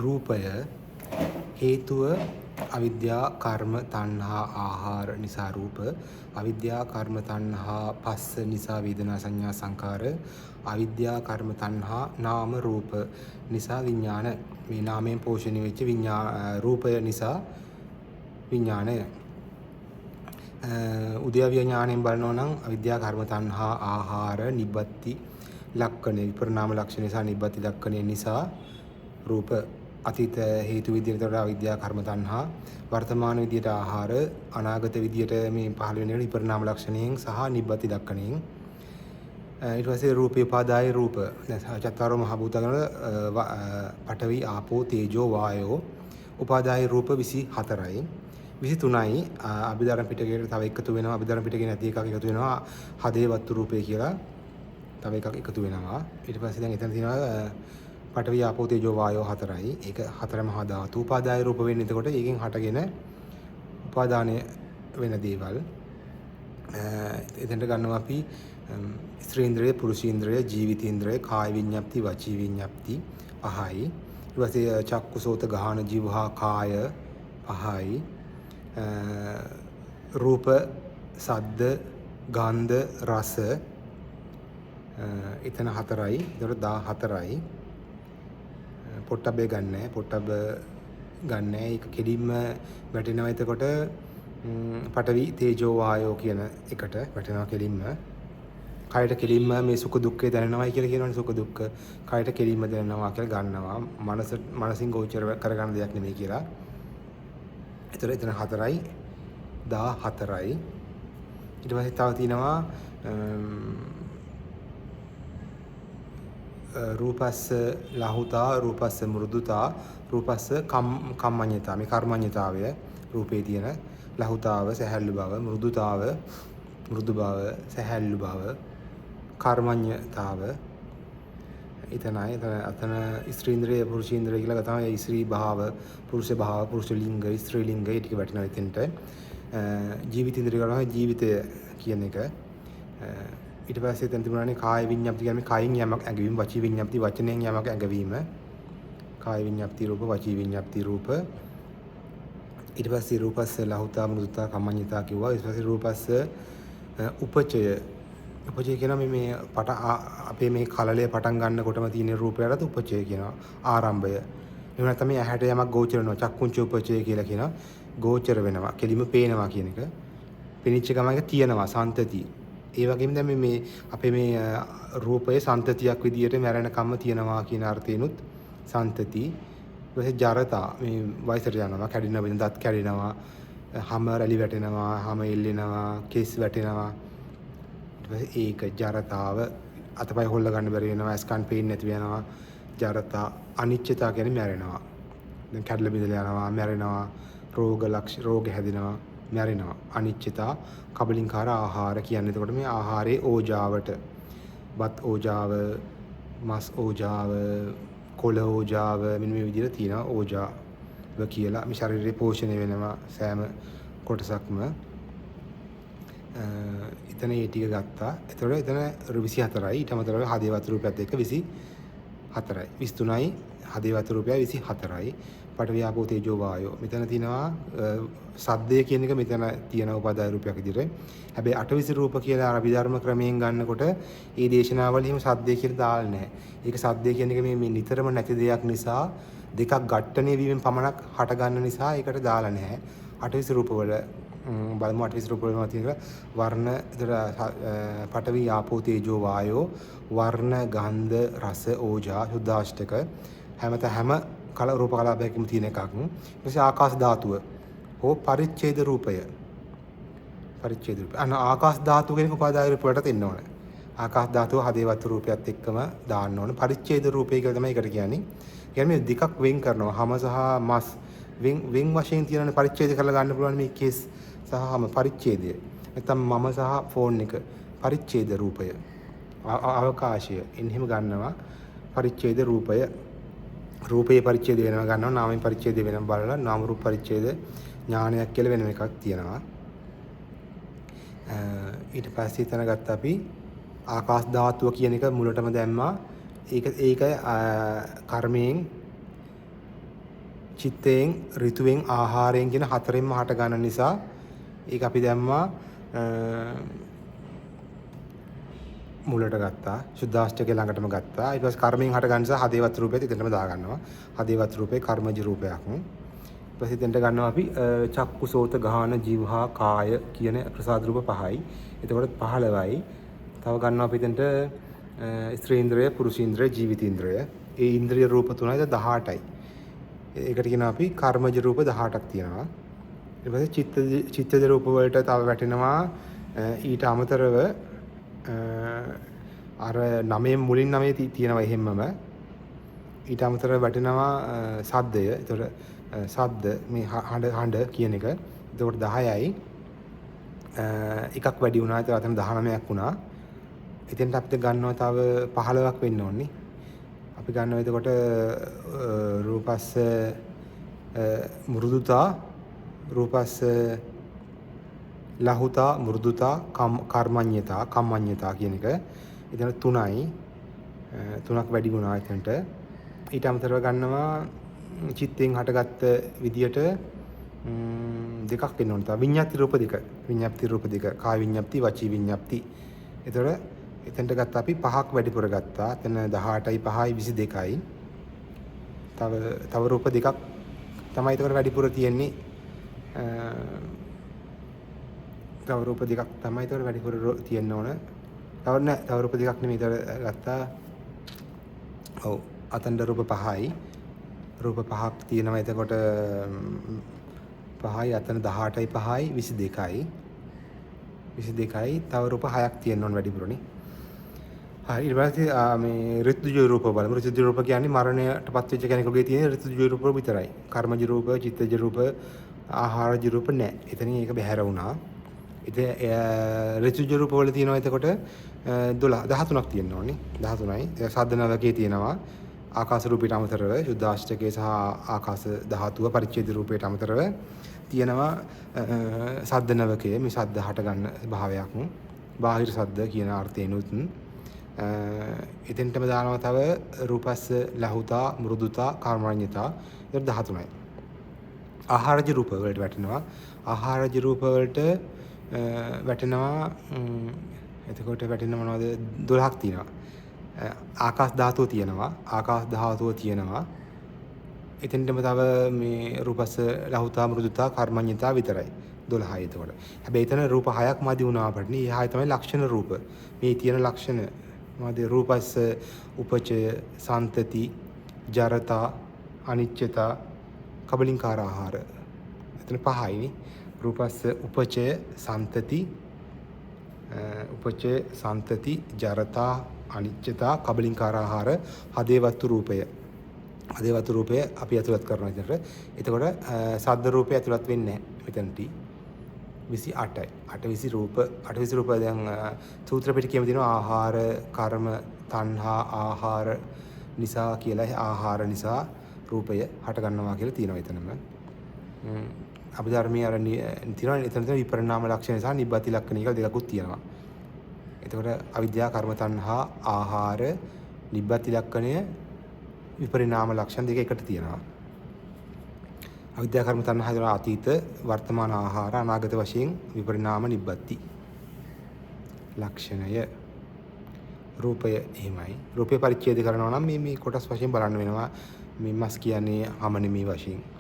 රූපය හේතුව අවිද්‍යා කර්ම තණ්හා ආහාර නිසා රූප, අවිද්‍යා කර්ම තණ්හා පස්ස නිසා වේදනා සංඥා සංකාර, අවිද්‍යා කර්ම තණ්හා නාම රූප නිසා විඥාන. මේ නාමයෙන් පෝෂණය වෙච්ච රූපය නිසා විඥානය. උද්‍යව්‍ය ඥාණයෙන් බලනවා නම් අවිද්‍යා කර්ම තණ්හා ආහාර නිබ්බති ලක්ෂණ විපරිණාම ලක්ෂණ නිසා නිබ්බති ලක්ෂණය නිසා රූප. අතීත හේතු විදියට උඩ අවිද්‍යා කර්ම තණ්හා, වර්තමාන විදියට ආහාර, අනාගත විදියට මේ පහළ වෙන විපරිණාම ලක්ෂණයෙන් සහ නිබ්බති ලක්ෂණයෙන්. ඊට පස්සේ රූපේ උපාදාය රූප. දැන් චත්තාරෝ මහ භූතගණ පඨවි ආපෝ තේජෝ වායෝ උපාදාය රූප 24යි. 23යි අභිධර්ම පිටකයට තව එකතු වෙනවා. අභිධර්ම පිටකේ නැති එකක් එකතු වෙනවා. හදේ වත්තු රූපේ කියලා තව එකක් එකතු වෙනවා. ඊට පස්සේ දැන් එතන තියෙනවා පඨවි ආපෝ තේජෝ වායෝ 4යි. ඒක 4 මහා ධාතු. උපාදාය රූප වෙන්නේ එතකොට ඒකෙන් හටගෙන උපාදානය වෙන දේවල්. එතෙන්ට ගන්නවා අපි ස්ත්‍රීන්ද්‍රය, පුරුෂීන්ද්‍රය, ජීවිතේන්ද්‍රය, කාය විඤ්ඤාප්ති, වචී විඤ්ඤාප්ති 5යි. ඊට පස්සේ චක්කු සෝත ගාහන ජීවහා කාය 5යි. රූප, සද්ද, ගන්ධ, රස එතන 4යි. ඒතකොට 14යි. පොට්ටබ්බේ ගන්නෑ. පොට්ටබ්බ ගන්නෑ. ඒක කෙලින්ම වැටෙනවා. එතකොට පඨවි තේජෝ වායෝ කියන එකට වැටෙනවා කෙලින්ම. කයට කෙලින්ම මේ සුඛ දුක්ඛය දැනෙනවායි කියලා කියනවනේ. සුඛ දුක්ඛ කයට කෙලින්ම දැනෙනවා කියලා ගන්නවා. මනසින් ගෝචර කරගන්න දෙයක් නෙමෙයි කියලා. ඒතර එතන 4යි 14යි. ඊට පස්සේ තව තියෙනවා රූපස්ස ලහුතා, රූපස්ස මෘදුතා, රූපස්ස කම්මඤ්ඤතා. මේ කර්මඤ්ඤතාවය රූපේ තියෙන ලහුතාව සහැල්ලු බව, මෘදුතාව මෘදු බව, සහැල්ලු බව, කර්මඤ්ඤතාව. එතන ස්ත්‍රීන්ද්‍රය, පුරුෂීන්ද්‍රය කියලා තමයි ස්ත්‍රී භාව, පුරුෂ භාව, පුරුෂ ලිංග, ස්ත්‍රී ලිංග ටික වැටෙනවා එතෙන්ට. ජීවිතේන්ද්‍රය කරනවා ජීවිතය කියන එක. ඊට පස්සේ එතන තිබුණානේ කාය විඤ්ඤාප්ති කියන්නේ කයින් යමක් ඇඟවීම, වචී විඤ්ඤාප්ති වචනයෙන් යමක් ඇඟවීම. කාය විඤ්ඤාප්ති රූප, වචී විඤ්ඤාප්ති රූප. ඊට පස්සේ රූපස්ස ලහුතා, මෘදුතා, කම්මඤ්ඤතා කිව්වා. ඊට පස්සේ රූපස්ස උපචය. උපචය කියනවා මේ අපේ මේ කලලය පටන් ගන්නකොටම තියෙන රූපයකට උපචය කියනවා. ආරම්භය. එහෙම නැත්නම් මේ ඇහැට යමක් ගෝචර වෙනවා. චක්කුංච උපචය කියලා කියනවා. ගෝචර වෙනවා. කෙලිම පේනවා කියන එක. පෙනිච්ච ගමන් එක තියෙනවා සන්තති. ඒ වගේම දැන් මේ අපේ මේ රූපයේ සන්තතියක් විදියට මැරෙන කම්ම තියෙනවා කියන අර්ථයෙන්ුත් සන්තති. ඊපස්සේ ජරතා මේ වයසට යනවා, කැඩෙනවා, වෙන දත් කැඩෙනවා, හැම රැලි වැටෙනවා, හැම එල්ලෙනවා, කෙස් වැටෙනවා. ඊට පස්සේ ඒක ජරතාව, අතපය හොල්ල ගන්න බැරි වෙනවා, ස්කන් පේන්නේ නැති වෙනවා. ජරතා. අනිච්චතා කියන්නේ මැරෙනවා. දැන් කැඩලා බිඳලා යනවා, මැරෙනවා, රෝග හැදෙනවා, මැරෙනවා. අනිච්චතා. කබලින්කාර ආහාර කියන්නේ එතකොට මේ ආහාරයේ ඕජාවට, බත් ඕජාව, මස් ඕජාව, කොළ ඕජාව, මෙන්න මේ විදිහට තියෙනවා ඕජාව කියලා. මේ ශරීරයේ පෝෂණය වෙනවා සෑම කොටසක්ම. එතන ඒ ටික ගත්තා. එතකොට එතන 24යි. ඊට අමතරව හදේවත් රූපයත් එක්ක 24යි. 23යි හදේවත් රූපය 24යි. පඨවි ආපෝ තේජෝ වායෝ. මෙතන තියෙනවා සද්දය කියන එක මෙතන තියෙන උපාදාය රූපයක් විදිහට. හැබැයි අටවිසි රූප කියලා අර අභිධර්ම ක්‍රමයෙන් ගන්නකොට ඒ දේශනාවල එහෙම සද්දය කියලා දාලා නැහැ. ඒක සද්දය කියන එක මේ නිතරම නැති දෙයක් නිසා දෙකක් ඝට්ටණය වීමෙන් පමණක් හට ගන්න නිසා ඒකට දාලා නැහැ. අටවිසි රූපවල බලමු අටවිසි රූපවල තියෙන වර්ණ පඨවි ආපෝ තේජෝ වායෝ වර්ණ ගන්ධ රස ඕජා සුද්ධාෂ්ටක හැම කල රූප කලාපයකම තියෙන එකක්. ඊපස්සේ ආකාශ ධාතුව හෝ පරිච්ඡේද රූපය. පරිච්ඡේද රූපය. ආකාශ ධාතුව කියන උපාදාය රූප වලට එන්න ඕනේ. ආකාශ ධාතුව හදේවත් රූපයත් එක්කම දාන්න ඕනේ. පරිච්ඡේද රූපය කියලා තමයි ඒකට කියන්නේ. කියන්නේ මේ දෙකක් වෙන් කරනවා. හම සහ මස් වෙන් වශයෙන් තියෙන පරිච්ඡේද කරලා ගන්න පුළුවන් මේ කේස් සහ හම පරිච්ඡේදය. නැත්නම් මම සහ ෆෝන් එක පරිච්ඡේද රූපය. අවකාශය. එහෙම ගන්නවා පරිච්ඡේද රූපය. රූපේ පරිච්ඡේද වෙනවා ගන්නවා, නාමයෙන් පරිච්ඡේද වෙනවා බලලා නාම රූප පරිච්ඡේද ඥානයක් කියලා වෙනම එකක් තියෙනවා. ඊට පස්සේ එතන ගත්ත අපි ආකාශ ධාතුව කියන එක මුලටම දැම්මා. ඒක කර්මයෙන් චිත්තයෙන් ඍතුවෙන් ආහාරයෙන් කියන හතරෙන්ම හට ගන්න නිසා ඒක අපි දැම්මා මුලට ගත්තා. සුද්දාෂ්ටකේ ළඟටම ගත්තා. ඊට පස්සේ කර්මයෙන් හට ගන්න නිසා හදේවත් රූපෙත් එතනම දා ගන්නවා. හදේවත් රූපේ කර්මජ රූපයක්. ඊට පස්සේ එතනට ගන්නවා අපි චක්කු සෝත ගාහන ජීවහා කාය කියන ප්‍රසාද රූප පහයි. එතකොට 15යි. තව ගන්නවා අපි එතනට ස්ත්‍රීන්ද්‍රය, පුරුෂීන්ද්‍රය, ජීවිතීන්ද්‍රය. ඒ ඉන්ද්‍රිය රූප 3යි 18යි. ඒකට කියනවා අපි කර්මජ රූප 18ක් තියෙනවා. ඊට පස්සේ චිත්තජ රූප වලට තව වැටෙනවා ඊට අමතරව අර 9 මුලින් 9 තියෙනවා එහෙම්මම. ඊට අමතරව වැටෙනවා සද්දය. ඒතකොට සද්ද මේ හඬ කියන එක. ඒතකොට 10යි. එකක් වැඩි වුණා. ඒතකොට අතන 19ක් වුණා. එතෙන්ට අපිට ගන්නවා තව 15ක් වෙන්න ඕනේ. අපි ගන්නවා එතකොට රූපස්ස මෘදුතා, රූපස්ස ලහුතා, මෘදුතා, කර්මඤ්ඤතා, කම්මඤ්ඤතා කියන එක. එතන 3යි. 3ක් වැඩි වුණා එතනට. ඊට අමතරව ගන්නවා චිත්තෙන් හටගත්ත විදියට දෙකක් වෙන්න ඕනේ. තව විඤ්ඤාති රූප දෙක. විඤ්ඤාප්ති රූප දෙක. කාය විඤ්ඤාප්ති, වචී විඤ්ඤාප්ති. එතකොට එතනට ගත්ත අපි 5ක් වැඩිපුර ගත්තා. එතන 18යි 5යි 22යි. තව රූප දෙකක් තමයි එතකොට වැඩිපුර තියෙන්නේ. තව රූප දෙකක් තමයි එතකොට වැඩිපුර තියෙන්න ඕන. තව රූප දෙකක් නෙමෙයි එතකොට ගත්තා. ඔව් අතන රූප 5යි. රූප 5ක් තියෙනවා එතකොට 5යි අතන 18යි 5යි 22යි. 22යි තව රූප 6ක් තියෙන්න ඕන වැඩිපුරනේ. හරි ඊට පස්සේ මේ ඍතුජ රූප බලමු. ඍතුජ රූප කියන්නේ මරණයටපත් වෙච්ච කෙනෙකුගේ තියෙන ඍතුජ රූප විතරයි. කර්මජ රූප, චිත්තජ රූප, ආහාරජ රූප නැහැ. එතනින් ඒක බැහැර වුණා. ඉතින් ඍතුජ රූප වල තියෙනවා එතකොට 13ක් තියෙන්න ඕනේ. 13යි. ඒ සද්දනවකේ තියෙනවා. ආකාශ රූපයට අමතරව සුද්දාෂ්ටකේ සහ ආකාශ ධාතුව පරිච්ඡේද රූපයට අමතරව තියෙනවා සද්දනවකේ මේ සද්ද හට ගන්න භාවයක්. බාහිර සද්ද කියන අර්ථයෙන්ුත් එතෙන්ටම දානවා තව රූපස්ස ලහුතා, මෘදුතා, කර්මඤ්ඤතා. ඒක 13යි. ආහාරජ රූප වලට වැටෙනවා. ආහාරජ රූප වලට වැටෙනවා එතකොට වැටෙන මොනවද 12ක් තියෙනවා. ආකාශ ධාතුව තියෙනවා. ආකාශ ධාතුව තියෙනවා. එතෙන්ටම තව මේ රූපස්ස ලහුතා, මෘදුතා, කර්මඤ්ඤතා විතරයි. 12යි එතකොට. හැබැයි එතන රූප 6ක් මදි වුණා අපිට. ඊ 6 තමයි ලක්ෂණ රූප. මේ තියෙන ලක්ෂණ මොකද රූපස්ස උපචය, සන්තති, ජරතා, අනිච්චතා, කබලින්කාර ආහාර. එතන 5යිනේ. රූපස්ස උපචය, සන්තති, ජරතා, අනිච්චතා, කබලින්කාර ආහාර, හදේවත්තු රූපය. හදේවත්තු රූපය අපි ඇතුළත් කරනවා එතනට. එතකොට සද්ද රූපය ඇතුළත් වෙන්නේ නැහැ මෙතනටි. 28යි. 28 රූප දැන් සූත්‍ර පිටකයේම තියෙනවා ආහාර, කර්ම, තණ්හා, ආහාර නිසා කියලා. ආහාර නිසා රූපය හට ගන්නවා කියලා තියෙනවා එතනම. අභිධර්මයේ අර තියෙනවා එතන විපරිණාම ලක්ෂණ නිසා නිබ්බති ලක්ෂණ කියලා දෙකකුත් තියෙනවා. එතකොට අවිද්‍යාව, කර්ම, තණ්හා, ආහාර, නිබ්බති ලක්ෂණය, විපරිණාම ලක්ෂණ දෙක එකට තියෙනවා. අවිද්‍යා, කර්ම, තණ්හා කියන අතීත, වර්තමාන, ආහාර, අනාගත වශයෙන් විපරිණාම නිබ්බති ලක්ෂණය. රූපය එහෙමයි. රූපේ පරිච්ඡේද කරනවා නම් මේ කොටස් වශයෙන් බලන්න වෙනවා. මේ මස් කියන්නේ හැම නෙමෙයි වශයෙන්.